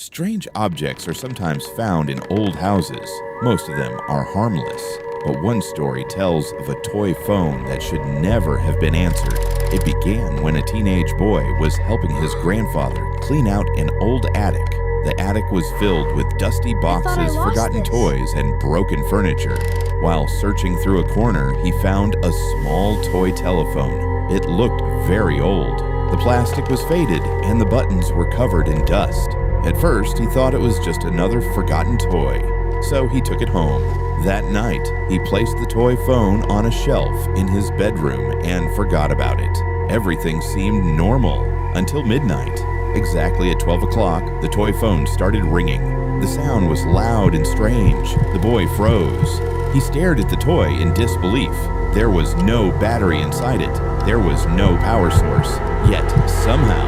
Strange objects are sometimes found in old houses. Most of them are harmless, but one story tells of a toy phone that should never have been answered. It began when a teenage boy was helping his grandfather clean out an old attic. The attic was filled with dusty boxes, forgotten toys, and broken furniture. While searching through a corner, he found a small toy telephone. It looked very old. The plastic was faded, and the buttons were covered in dust. At first, he thought it was just another forgotten toy, so he took it home. That night, he placed the toy phone on a shelf in his bedroom and forgot about it. Everything seemed normal until midnight. Exactly at 12 o'clock, the toy phone started ringing. The sound was loud and strange. The boy froze. He stared at the toy in disbelief. There was no battery inside it. There was no power source. Yet, somehow,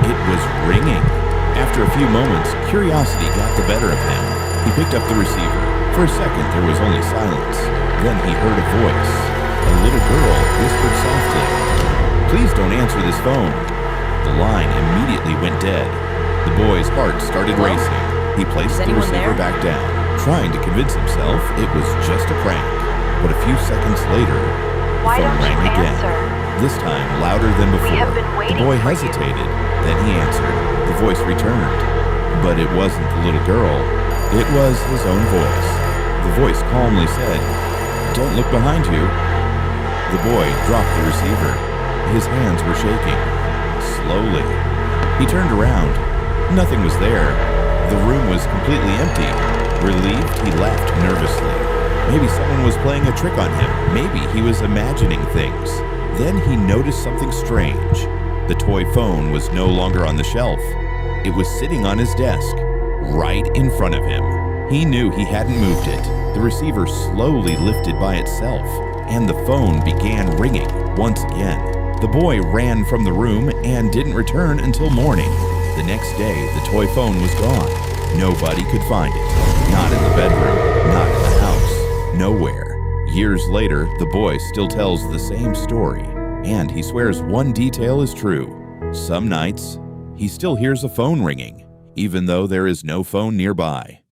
it was ringing. After a few moments, curiosity got the better of him. He picked up the receiver. For a second, there was only silence. Then he heard a voice. A little girl whispered softly, "Please don't answer this phone." The line immediately went dead. The boy's heart started racing. He placed the receiver back down, trying to convince himself it was just a prank. But a few seconds later, the phone rang again. This time louder than before. The boy hesitated. Then he answered. The voice returned. But it wasn't the little girl. It was his own voice. The voice calmly said, "Don't look behind you." The boy dropped the receiver. His hands were shaking. Slowly, he turned around. Nothing was there. The room was completely empty. Relieved, he laughed nervously. Maybe someone was playing a trick on him. Maybe he was imagining things. Then he noticed something strange. The toy phone was no longer on the shelf. It was sitting on his desk, right in front of him. He knew he hadn't moved it. The receiver slowly lifted by itself, and the phone began ringing once again. The boy ran from the room and didn't return until morning. The next day, the toy phone was gone. Nobody could find it. Not in the bedroom, not in the house, nowhere. Years later, the boy still tells the same story, and he swears one detail is true. Some nights, he still hears a phone ringing, even though there is no phone nearby.